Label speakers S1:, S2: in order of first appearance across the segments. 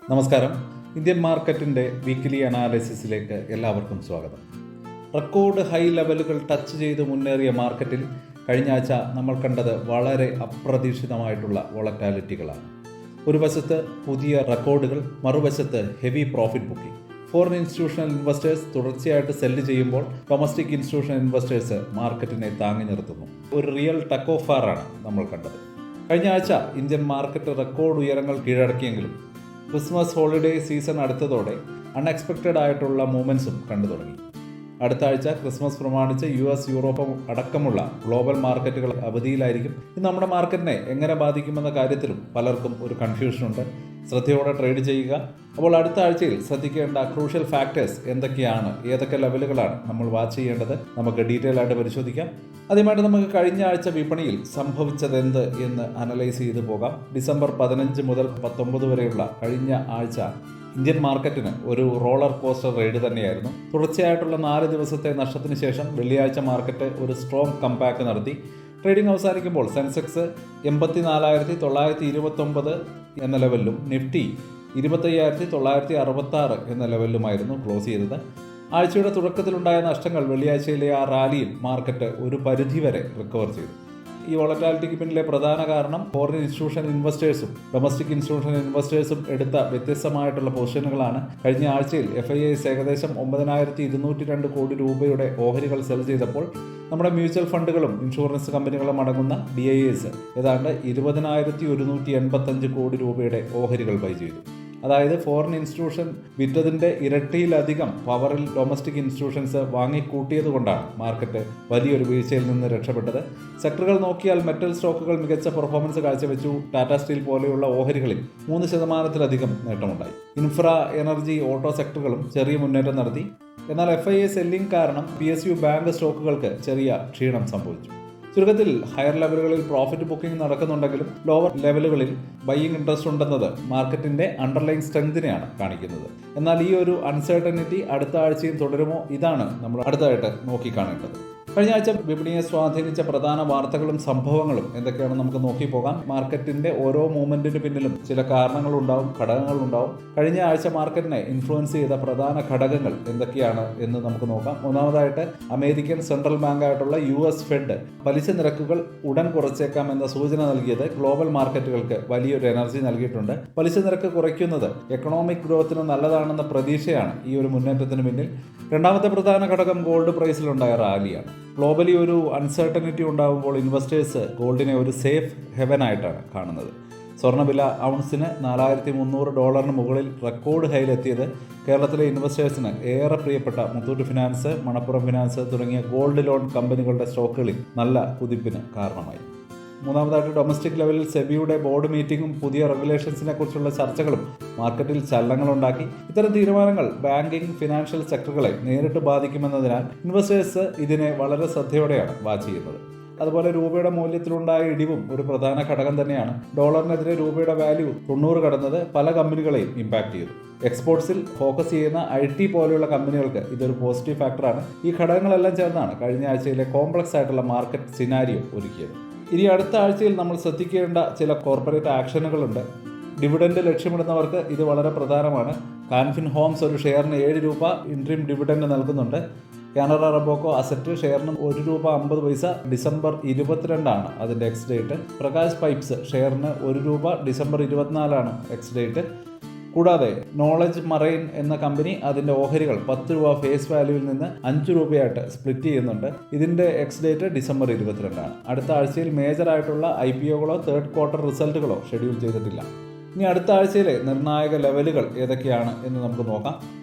S1: നമസ്കാരം. ഇന്ത്യൻ മാർക്കറ്റിൻ്റെ വീക്കിലി അനാലിസിസിലേക്ക് എല്ലാവർക്കും സ്വാഗതം. റെക്കോർഡ് ഹൈ ലെവലുകൾ ടച്ച് ചെയ്ത് മുന്നേറിയ മാർക്കറ്റിൽ കഴിഞ്ഞ ആഴ്ച നമ്മൾ കണ്ടത് വളരെ അപ്രതീക്ഷിതമായിട്ടുള്ള വോളറ്റാലിറ്റികളാണ്. ഒരു വശത്ത് പുതിയ റെക്കോർഡുകൾ, മറുവശത്ത് heavy profit booking. Foreign institutional investors തുടർച്ചയായിട്ട് സെല്ല് ചെയ്യുമ്പോൾ ഡൊമസ്റ്റിക് ഇൻസ്റ്റിറ്റ്യൂഷണൽ ഇൻവെസ്റ്റേഴ്സ് മാർക്കറ്റിനെ താങ്ങി നിർത്തുന്നു. ഒരു റിയൽ ടക്ക് ഓഫ് ഫാറാണ് നമ്മൾ കണ്ടത്. കഴിഞ്ഞ ആഴ്ച ഇന്ത്യൻ മാർക്കറ്റ് റെക്കോർഡ് ഉയരങ്ങൾ കീഴടക്കിയെങ്കിലും ക്രിസ്മസ് ഹോളിഡേ സീസൺ അടുത്തതോടെ അൺഎക്സ്പെക്റ്റഡ് ആയിട്ടുള്ള മൂവ്മെൻറ്റ്സും കണ്ടു തുടങ്ങി. അടുത്ത ആഴ്ച ക്രിസ്മസ് പ്രമാണിച്ച് US, യൂറോപ്പ് അടക്കമുള്ള ഗ്ലോബൽ മാർക്കറ്റുകൾ അവധിയിലായിരിക്കും. ഇത് നമ്മുടെ മാർക്കറ്റിനെ എങ്ങനെ ബാധിക്കുമെന്ന കാര്യത്തിലും പലർക്കും ഒരു കൺഫ്യൂഷനുണ്ട്. ശ്രദ്ധയോടെ ട്രേഡ് ചെയ്യുക. അപ്പോൾ അടുത്ത ആഴ്ചയിൽ ശ്രദ്ധിക്കേണ്ട ക്രൂഷ്യൽ ഫാക്ടേഴ്സ് എന്തൊക്കെയാണ്, ഏതൊക്കെ ലെവലുകളാണ് നമ്മൾ വാച്ച് ചെയ്യേണ്ടത്, നമുക്ക് ഡീറ്റെയിൽ ആയിട്ട് പരിശോധിക്കാം. ആദ്യമായിട്ട് നമുക്ക് കഴിഞ്ഞ ആഴ്ച വിപണിയിൽ സംഭവിച്ചതെന്ത് എന്ന് അനലൈസ് ചെയ്തു പോകാം. ഡിസംബർ 15 മുതൽ 19 വരെയുള്ള കഴിഞ്ഞ ആഴ്ച ഇന്ത്യൻ മാർക്കറ്റിന് ഒരു റോളർ കോസ്റ്റർ റൈഡ് തന്നെയായിരുന്നു. തുടർച്ചയായിട്ടുള്ള 4 ദിവസത്തെ നഷ്ടത്തിന് ശേഷം വെള്ളിയാഴ്ച മാർക്കറ്റ് ഒരു സ്ട്രോങ് കംബാക്ക് നടത്തി. ട്രേഡിംഗ് അവസാനിക്കുമ്പോൾ സെൻസെക്സ് 84,929 എന്ന ലെവലിലും നിഫ്റ്റി 25,966 എന്ന ലെവലിലുമായിരുന്നു ക്ലോസ് ചെയ്തത്. ആഴ്ചയുടെ തുടക്കത്തിലുണ്ടായ നഷ്ടങ്ങൾ വെള്ളിയാഴ്ചയിലെ ആ റാലിയിൽ മാർക്കറ്റ് ഒരു പരിധിവരെ റിക്കവർ ചെയ്തു. ഈ വോളറ്റാലിറ്റിക്ക് പിന്നിലെ പ്രധാന കാരണം ഫോറിൻ ഇൻസ്റ്റിറ്റ്യൂഷണൽ ഇൻവെസ്റ്റേഴ്സും ഡൊമസ്റ്റിക് ഇൻസ്റ്റിറ്റ്യൂഷണൽ ഇൻവെസ്റ്റേഴ്സും എടുത്ത വ്യത്യസ്തമായിട്ടുള്ള പൊസിഷനുകളാണ്. കഴിഞ്ഞ ആഴ്ചയിൽ FIIs ഏകദേശം 9,202 കോടി രൂപയുടെ ഓഹരികൾ സെൽ ചെയ്തപ്പോൾ നമ്മുടെ മ്യൂച്വൽ ഫണ്ടുകളും ഇൻഷുറൻസ് കമ്പനികളും അടങ്ങുന്ന DIAs ഏതാണ്ട് 20,185 കോടി രൂപയുടെ ഓഹരികൾ ബൈ ചെയ്തു. അതായത് ഫോറിൻ ഇൻസ്റ്റിറ്റ്യൂഷൻ വിറ്റതിൻ്റെ ഇരട്ടിയിലധികം പവറിൽ ഡൊമസ്റ്റിക് ഇൻസ്റ്റിറ്റ്യൂഷൻസ് വാങ്ങിക്കൂട്ടിയത് കൊണ്ടാണ് മാർക്കറ്റ് വലിയൊരു വീഴ്ചയിൽ നിന്ന് രക്ഷപ്പെട്ടത്. സെക്ടറുകൾ നോക്കിയാൽ മെറ്റൽ സ്റ്റോക്കുകൾ മികച്ച പെർഫോമൻസ് കാഴ്ചവെച്ചു. ടാറ്റ സ്റ്റീൽ പോലെയുള്ള ഓഹരികളിൽ 3% നേട്ടമുണ്ടായി. ഇൻഫ്ര, എനർജി, ഓട്ടോ സെക്ടറുകളും ചെറിയ മുന്നേറ്റം നടത്തി. എന്നാൽ FII സെല്ലിംഗ് കാരണം PSU ബാങ്ക് സ്റ്റോക്കുകൾക്ക് ചെറിയ ക്ഷീണം സംഭവിച്ചു. ചുരുക്കത്തിൽ ഹയർ ലെവലുകളിൽ പ്രോഫിറ്റ് ബുക്കിംഗ് നടക്കുന്നുണ്ടെങ്കിലും ലോവർ ലെവലുകളിൽ ബൈയിങ് ഇൻട്രസ്റ്റ് ഉണ്ടെന്നത് മാർക്കറ്റിന്റെ അണ്ടർലൈൻ സ്ട്രെങ്തിനെയാണ് കാണിക്കുന്നത്. എന്നാൽ ഈ ഒരു അൺസർട്ടനിറ്റി അടുത്ത ആഴ്ചയും തുടരുമോ? ഇതാണ് നമ്മൾ അടുത്തതായിട്ട് നോക്കിക്കാണേണ്ടത്. കഴിഞ്ഞ ആഴ്ച വിപണിയെ സ്വാധീനിച്ച പ്രധാന വാർത്തകളും സംഭവങ്ങളും എന്തൊക്കെയാണെന്ന് നമുക്ക് നോക്കി പോകാം. മാർക്കറ്റിന്റെ ഓരോ മൂവ്മെന്റിന് പിന്നിലും ചില കാരണങ്ങളുണ്ടാവും, ഘടകങ്ങളുണ്ടാവും. കഴിഞ്ഞ ആഴ്ച മാർക്കറ്റിനെ ഇൻഫ്ലുവൻസ് ചെയ്ത പ്രധാന ഘടകങ്ങൾ എന്തൊക്കെയാണ് എന്ന് നമുക്ക് നോക്കാം. ഒന്നാമതായിട്ട് അമേരിക്കൻ സെൻട്രൽ ബാങ്ക് ആയിട്ടുള്ള US ഫെഡ് പലിശ നിരക്കുകൾ ഉടൻ കുറച്ചേക്കാം എന്ന സൂചന നൽകിയത് ഗ്ലോബൽ മാർക്കറ്റുകൾക്ക് വലിയൊരു എനർജി നൽകിയിട്ടുണ്ട്. പലിശ നിരക്ക് കുറയ്ക്കുന്നത് എക്കണോമിക് ഗ്രോത്തിന് നല്ലതാണെന്ന പ്രതീക്ഷയാണ് ഈ ഒരു മുന്നേറ്റത്തിന് പിന്നിൽ. രണ്ടാമത്തെ പ്രധാന ഘടകം ഗോൾഡ് പ്രൈസിലുണ്ടായ റാലിയാണ്. ഗ്ലോബലി ഒരു അൺസർട്ടനിറ്റി ഉണ്ടാകുമ്പോൾ ഇൻവെസ്റ്റേഴ്സ് ഗോൾഡിനെ ഒരു സേഫ് ഹെവനായിട്ടാണ് കാണുന്നത്. സ്വർണ്ണവില ഔൺസിന് $4,300 മുകളിൽ റെക്കോർഡ് ഹൈയിലെത്തിയത് കേരളത്തിലെ ഇൻവെസ്റ്റേഴ്സിന് ഏറെ പ്രിയപ്പെട്ട മുത്തൂറ്റ് ഫിനാൻസ്, മണപ്പുറം ഫിനാൻസ് തുടങ്ങിയ ഗോൾഡ് ലോൺ കമ്പനികളുടെ സ്റ്റോക്കുകളിൽ നല്ല കുതിപ്പിന് കാരണമായി. മൂന്നാമതായിട്ട് ഡൊമസ്റ്റിക് ലെവലിൽ സെബിയുടെ ബോർഡ് മീറ്റിംഗും പുതിയ റെഗുലേഷൻസിനെ കുറിച്ചുള്ള ചർച്ചകളും മാർക്കറ്റിൽ ചലനങ്ങളുണ്ടാക്കി. ഇത്തരം തീരുമാനങ്ങൾ ബാങ്കിംഗ്, ഫിനാൻഷ്യൽ സെക്ടറുകളെ നേരിട്ട് ബാധിക്കുമെന്നതിനാൽ ഇൻവെസ്റ്റേഴ്സ് ഇതിനെ വളരെ ശ്രദ്ധയോടെയാണ് വാച്ച് ചെയ്യുന്നത്. അതുപോലെ രൂപയുടെ മൂല്യത്തിലുണ്ടായ ഇടിവും ഒരു പ്രധാന ഘടകം തന്നെയാണ്. ഡോളറിനെതിരെ രൂപയുടെ വാല്യൂ 90 കടന്നത് പല കമ്പനികളെയും ഇമ്പാക്ട് ചെയ്തു. എക്സ്പോർട്സിൽ ഫോക്കസ് ചെയ്യുന്ന IT പോലെയുള്ള കമ്പനികൾക്ക് ഇതൊരു പോസിറ്റീവ് ഫാക്ടറാണ്. ഈ ഘടകങ്ങളെല്ലാം ചേർന്നാണ് കഴിഞ്ഞ ആഴ്ചയിലെ കോംപ്ലക്സ് ആയിട്ടുള്ള മാർക്കറ്റ് സിനാരിയോ ഒരുക്കിയത്. ഇനി അടുത്ത ആഴ്ചയിൽ നമ്മൾ ശ്രദ്ധിക്കേണ്ട ചില കോർപ്പറേറ്റ് ആക്ഷനുകളുണ്ട്. ഡിവിഡൻഡ് ലക്ഷ്യമിടുന്നവർക്ക് ഇത് വളരെ പ്രധാനമാണ്. കാൻഫിൻ ഹോംസ് ഒരു ഷെയറിന് 7 രൂപ ഇൻട്രീം ഡിവിഡൻഡ് നൽകുന്നുണ്ട്. കാനറ റബോക്കോ അസറ്റ് ഷെയറിന് 1 രൂപ 50 പൈസ. ഡിസംബർ 22 അതിൻ്റെ എക്സ് ഡേറ്റ്. പ്രകാശ് പൈപ്സ് ഷെയറിന് 1 രൂപ ഡിസംബർ 24 എക്സ് ഡേറ്റ്. കൂടാതെ നോളജ് മറൈൻ എന്ന കമ്പനി അതിൻ്റെ ഓഹരികൾ 10 രൂപ ഫേസ് വാല്യൂവിൽ നിന്ന് 5 രൂപയായിട്ട് സ്പ്ലിറ്റ് ചെയ്യുന്നുണ്ട്. ഇതിൻ്റെ എക്സ് ഡേറ്റ് ഡിസംബർ 22. അടുത്ത ആഴ്ചയിൽ മേജറായിട്ടുള്ള IPOകളോ തേർഡ് ക്വാർട്ടർ റിസൾട്ടുകളോ ഷെഡ്യൂൾ ചെയ്തിട്ടില്ല. ഇനി അടുത്ത ആഴ്ചയിലെ നിർണായക ലെവലുകൾ ഏതൊക്കെയാണ് എന്ന് നമുക്ക് നോക്കാം.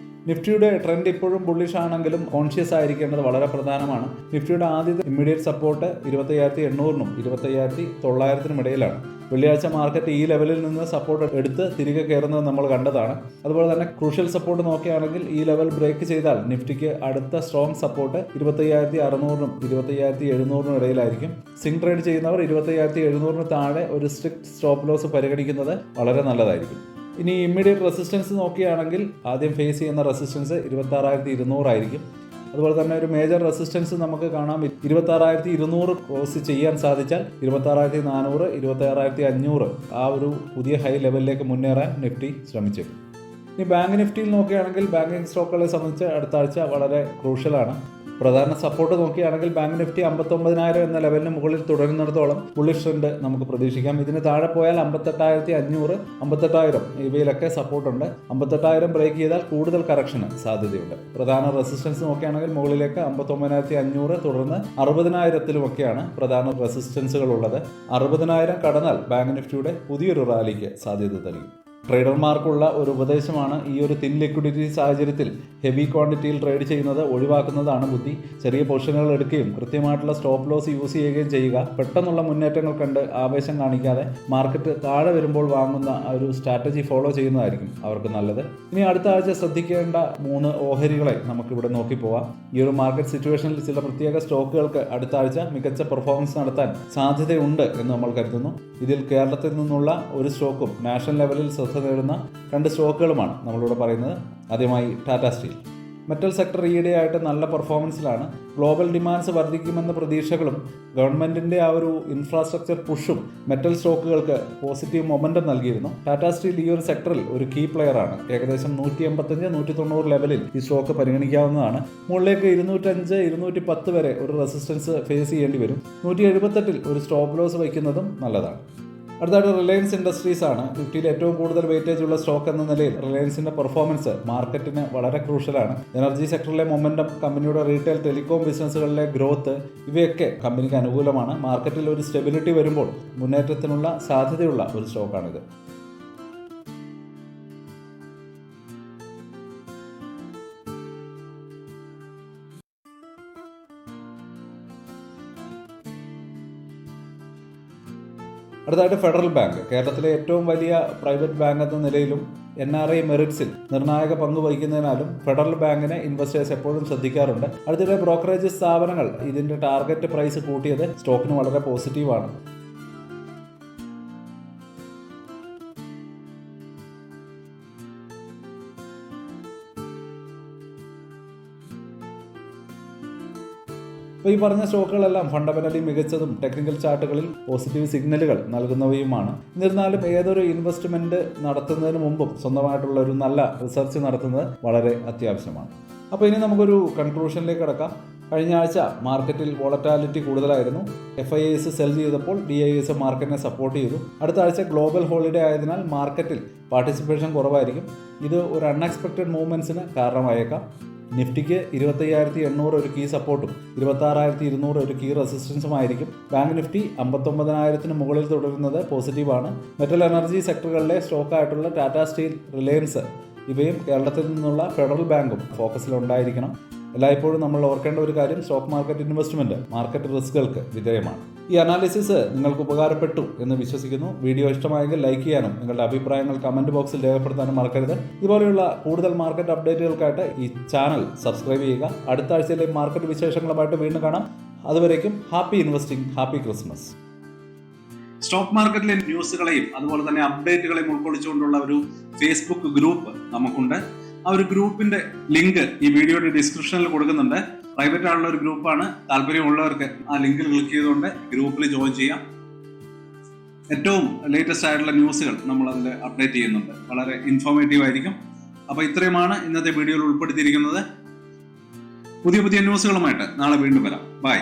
S1: നിഫ്റ്റിയുടെ ട്രെൻഡ് ഇപ്പോഴും ബുള്ളിഷ് ആണെങ്കിലും കോൺഷ്യസ് ആയിരിക്കേണ്ടത് വളരെ പ്രധാനമാണ്. നിഫ്റ്റിയുടെ ആദ്യത്തെ ഇമ്മീഡിയറ്റ് സപ്പോർട്ട് 25,800-നും 25,900-നും ഇടയിലാണ്. വെള്ളിയാഴ്ച മാർക്കറ്റ് ഈ ലെവലിൽ നിന്ന് സപ്പോർട്ട് എടുത്ത് തിരികെ കയറുന്നത് നമ്മൾ കണ്ടതാണ്. അതുപോലെ തന്നെ ക്രൂഷ്യൽ സപ്പോർട്ട് നോക്കുകയാണെങ്കിൽ ഈ ലെവൽ ബ്രേക്ക് ചെയ്താൽ നിഫ്റ്റിക്ക് അടുത്ത സ്ട്രോങ് സപ്പോർട്ട് 25,600-നും 25,700-നും ഇടയിലായിരിക്കും. സ്വിംഗ് ട്രേഡ് ചെയ്യുന്നവർ 25,700-ന് താഴെ ഒരു സ്ട്രിക്റ്റ് സ്റ്റോപ്പ് ലോസ് പരിഗണിക്കുന്നത് വളരെ നല്ലതായിരിക്കും. ഇനി ഇമ്മീഡിയറ്റ് റെസിസ്റ്റൻസ് നോക്കുകയാണെങ്കിൽ ആദ്യം ഫേസ് ചെയ്യുന്ന റെസിസ്റ്റൻസ് 26,200 ആയിരിക്കും. അതുപോലെ തന്നെ ഒരു മേജർ റെസിസ്റ്റൻസ് നമുക്ക് കാണാം. 26,200 ക്രോസ് ചെയ്യാൻ സാധിച്ചാൽ 26,400, 26,500 ആ ഒരു പുതിയ ഹൈ ലെവലിലേക്ക് മുന്നേറാൻ നിഫ്റ്റി ശ്രമിച്ചേക്കും. ഇനി ബാങ്ക് നിഫ്റ്റിയിൽ നോക്കുകയാണെങ്കിൽ ബാങ്കിങ് സ്റ്റോക്കുകളെ സംബന്ധിച്ച് അടുത്ത ആഴ്ച വളരെ ക്രൂഷ്യലാണ്. പ്രധാന സപ്പോർട്ട് നോക്കുകയാണെങ്കിൽ ബാങ്ക് നിഫ്റ്റി 59,000 എന്ന ലെവലിന് മുകളിൽ തുടരുന്നിടത്തോളം ബുള്ളിഷ് ട്രെൻഡ് നമുക്ക് പ്രതീക്ഷിക്കാം. ഇതിന് താഴെ പോയാൽ 58,500, 58,000 ഇവയിലൊക്കെ സപ്പോർട്ടുണ്ട്. 58,000 ബ്രേക്ക് ചെയ്താൽ കൂടുതൽ കറക്ഷന് സാധ്യതയുണ്ട്. പ്രധാന റെസിസ്റ്റൻസ് നോക്കുകയാണെങ്കിൽ മുകളിലേക്ക് 59,500, തുടർന്ന് 60,000-ലുമൊക്കെയാണ് പ്രധാന റെസിസ്റ്റൻസുകൾ ഉള്ളത്. 60,000 കടന്നാൽ ബാങ്ക് നിഫ്റ്റിയുടെ പുതിയൊരു റാലിക്ക് സാധ്യത തെളിയും. ട്രേഡർമാർക്കുള്ള ഒരു ഉപദേശമാണ്, ഈ ഒരു തിൻ ലിക്വിഡിറ്റി സാഹചര്യത്തിൽ ഹെവി ക്വാണ്ടിറ്റിയിൽ ട്രേഡ് ചെയ്യുന്നത് ഒഴിവാക്കുന്നതാണ് ബുദ്ധി. ചെറിയ പൊസിഷനുകൾ എടുക്കുകയും കൃത്യമായിട്ടുള്ള സ്റ്റോപ്പ് ലോസ് യൂസ് ചെയ്യുകയും ചെയ്യുക. പെട്ടെന്നുള്ള മുന്നേറ്റങ്ങൾ കണ്ട് ആവേശം കാണിക്കാതെ മാർക്കറ്റ് താഴെ വരുമ്പോൾ വാങ്ങുന്ന ഒരു സ്ട്രാറ്റജി ഫോളോ ചെയ്യുന്നതായിരിക്കും അവർക്ക് നല്ലത്. ഇനി അടുത്ത ആഴ്ച ശ്രദ്ധിക്കേണ്ട 3 ഓഹരികളെ നമുക്കിവിടെ നോക്കി പോവാം. ഈ ഒരു മാർക്കറ്റ് സിറ്റുവേഷനിൽ ചില പ്രത്യേക സ്റ്റോക്കുകൾക്ക് അടുത്ത ആഴ്ച മികച്ച പെർഫോമൻസ് നടത്താൻ സാധ്യതയുണ്ട് എന്ന് നമ്മൾ കരുതുന്നു. ഇതിൽ കേരളത്തിൽ നിന്നുള്ള ഒരു സ്റ്റോക്കും നാഷണൽ ലെവലിൽ നേടുന്ന 2 സ്റ്റോക്കുകളുമാണ് നമ്മളിവിടെ പറയുന്നത്. ആദ്യമായി ടാറ്റ സ്റ്റീൽ. മെറ്റൽ സെക്ടർ ഈയിടെയായിട്ട് നല്ല പെർഫോമൻസിലാണ്. ഗ്ലോബൽ ഡിമാൻഡ്സ് വർദ്ധിക്കുമെന്ന പ്രതീക്ഷകളും ഗവൺമെൻറ്റിൻ്റെ ആ ഒരു ഇൻഫ്രാസ്ട്രക്ചർ പുഷും മെറ്റൽ സ്റ്റോക്കുകൾക്ക് പോസിറ്റീവ് മൊമെൻറ്റം നൽകിയിരുന്നു. ടാറ്റ സ്റ്റീൽ ഈ ഒരു സെക്ടറിൽ ഒരു കീ പ്ലെയറാണ്. ഏകദേശം 185-190 ലെവലിൽ ഈ സ്റ്റോക്ക് പരിഗണിക്കാവുന്നതാണ്. മുകളിലേക്ക് 205, 210 വരെ ഒരു റെസിസ്റ്റൻസ് ഫേസ് ചെയ്യേണ്ടി വരും. 178-ൽ ഒരു സ്റ്റോപ്പ് ലോസ് വയ്ക്കുന്നതും നല്ലതാണ്. അടുത്തായിട്ട് റിലയൻസ് ഇൻഡസ്ട്രീസ് ആണ്. നിഫ്റ്റിയിൽ ഏറ്റവും കൂടുതൽ വെയിറ്റേജ് ഉള്ള സ്റ്റോക്ക് എന്ന നിലയിൽ റിലയൻസിന്റെ പെർഫോമൻസ് മാർക്കറ്റിന് വളരെ ക്രൂഷ്യലാണ്. എനർജി സെക്ടറിലെ മൊമെന്റം, കമ്പനിയുടെ റീറ്റെയിൽ ടെലികോം ബിസിനസ്സുകളിലെ ഗ്രോത്ത്, ഇവയൊക്കെ കമ്പനിക്ക് അനുകൂലമാണ്. മാർക്കറ്റിൽ ഒരു സ്റ്റെബിലിറ്റി വരുമ്പോൾ മുന്നേറ്റത്തിനുള്ള സാധ്യതയുള്ള ഒരു സ്റ്റോക്കാണിത്. അടുത്തായിട്ട് ഫെഡറൽ ബാങ്ക്. കേരളത്തിലെ ഏറ്റവും വലിയ പ്രൈവറ്റ് ബാങ്ക് എന്ന നിലയിലും NRI മെറിറ്റ്സിൽ നിർണായക പങ്ക് വഹിക്കുന്നതിനാലും ഫെഡറൽ ബാങ്കിനെ ഇൻവെസ്റ്റേഴ്സ് എപ്പോഴും ശ്രദ്ധിക്കാറുണ്ട്. അടുത്തിടെ ബ്രോക്കറേജ് സ്ഥാപനങ്ങൾ ഇതിന്റെ ടാർഗറ്റ് പ്രൈസ് കൂട്ടിയത് സ്റ്റോക്കിന് വളരെ പോസിറ്റീവാണ്. അപ്പോൾ ഈ പറഞ്ഞ സ്റ്റോക്കുകളെല്ലാം ഫണ്ടമെന്റലി മികച്ചതും ടെക്നിക്കൽ ചാർട്ടുകളിൽ പോസിറ്റീവ് സിഗ്നലുകൾ നൽകുന്നവയുമാണ്. എന്നിരുന്നാലും ഏതൊരു ഇൻവെസ്റ്റ്മെന്റ് നടത്തുന്നതിന് മുമ്പും സ്വന്തമായിട്ടുള്ള ഒരു നല്ല റിസർച്ച് നടത്തുന്നത് വളരെ അത്യാവശ്യമാണ്. അപ്പോൾ ഇനി നമുക്കൊരു കൺക്ലൂഷനിലേക്ക് കടക്കാം. കഴിഞ്ഞ ആഴ്ച മാർക്കറ്റിൽ വോളറ്റാലിറ്റി കൂടുതലായിരുന്നു. FIIs സെൽ ചെയ്തപ്പോൾ DIs മാർക്കറ്റിനെ സപ്പോർട്ട് ചെയ്തു. അടുത്ത ആഴ്ച ഗ്ലോബൽ ഹോളിഡേ ആയതിനാൽ മാർക്കറ്റിൽ പാർട്ടിസിപ്പേഷൻ കുറവായിരിക്കും. ഇത് ഒരു അൺഎക്സ്പെക്റ്റഡ് മൂവ്മെന്റ്സിന് കാരണമായേക്കാം. നിഫ്റ്റിക്ക് 25,800 ഒരു കീ സപ്പോർട്ടും 26,200 ഒരു കീ റെസിസ്റ്റൻസുമായിരിക്കും. ബാങ്ക് നിഫ്റ്റി 59,000-ന് മുകളിൽ തുടരുന്നത് പോസിറ്റീവാണ്. മെറ്റൽ എനർജി സെക്ടറുകളിലെ സ്റ്റോക്കായിട്ടുള്ള ടാറ്റ സ്റ്റീൽ, റിലയൻസ് ഇവയും കേരളത്തിൽ നിന്നുള്ള ഫെഡറൽ ബാങ്കും ഫോക്കസിലുണ്ടായിരിക്കണം. എല്ലായ്പ്പോഴും നമ്മൾ ഓർക്കേണ്ട ഒരു കാര്യം, സ്റ്റോക്ക് മാർക്കറ്റ് ഇൻവെസ്റ്റ്മെന്റ് മാർക്കറ്റ് റിസ്കുകൾക്ക് വിധേയമാണ്. ഈ അനാലിസിസ് നിങ്ങൾക്ക് ഉപകാരപ്പെട്ടു എന്ന് വിശ്വസിക്കുന്നു. വീഡിയോ ഇഷ്ടമായെങ്കിൽ ലൈക്ക് ചെയ്യാനും നിങ്ങളുടെ അഭിപ്രായങ്ങൾ കമന്റ് ബോക്സിൽ രേഖപ്പെടുത്താനും മറക്കരുത്. ഇതുപോലെയുള്ള കൂടുതൽ മാർക്കറ്റ് അപ്ഡേറ്റുകൾക്കായിട്ട് ഈ ചാനൽ സബ്സ്ക്രൈബ് ചെയ്യുക. അടുത്ത ആഴ്ചയിലെ മാർക്കറ്റ് വിശേഷങ്ങളുമായിട്ട് വീണ്ടും കാണാം. അതുവരേക്കും happy investing, happy Christmas. Stock മാർക്കറ്റിലെ ന്യൂസുകളെയും അതുപോലെ തന്നെ അപ്ഡേറ്റുകളെയും ഉൾക്കൊള്ളിച്ചുകൊണ്ടുള്ള ഒരു ഫേസ്ബുക്ക് ഗ്രൂപ്പ് നമുക്കുണ്ട്. ആ ഒരു ഗ്രൂപ്പിന്റെ ലിങ്ക് ഈ വീഡിയോയുടെ ഡിസ്ക്രിപ്ഷനിൽ കൊടുക്കുന്നുണ്ട്. പ്രൈവറ്റ് ആയിട്ടുള്ള ഒരു ഗ്രൂപ്പാണ്. താല്പര്യമുള്ളവർക്ക് ആ ലിങ്കിൽ ക്ലിക്ക് ചെയ്തുകൊണ്ട് ഗ്രൂപ്പിൽ ജോയിൻ ചെയ്യാം. ഏറ്റവും ലേറ്റസ്റ്റ് ആയിട്ടുള്ള ന്യൂസുകൾ നമ്മൾ അതിൽ അപ്ഡേറ്റ് ചെയ്യുന്നുണ്ട്. വളരെ ഇൻഫോർമേറ്റീവ് ആയിരിക്കും. അപ്പോൾ ഇത്രയുമാണ് ഇന്നത്തെ വീഡിയോയിൽ ഉൾപ്പെടുത്തിയിരിക്കുന്നത്. പുതിയ ന്യൂസുകളുമായിട്ട് നാളെ വീണ്ടും വരാം. ബൈ.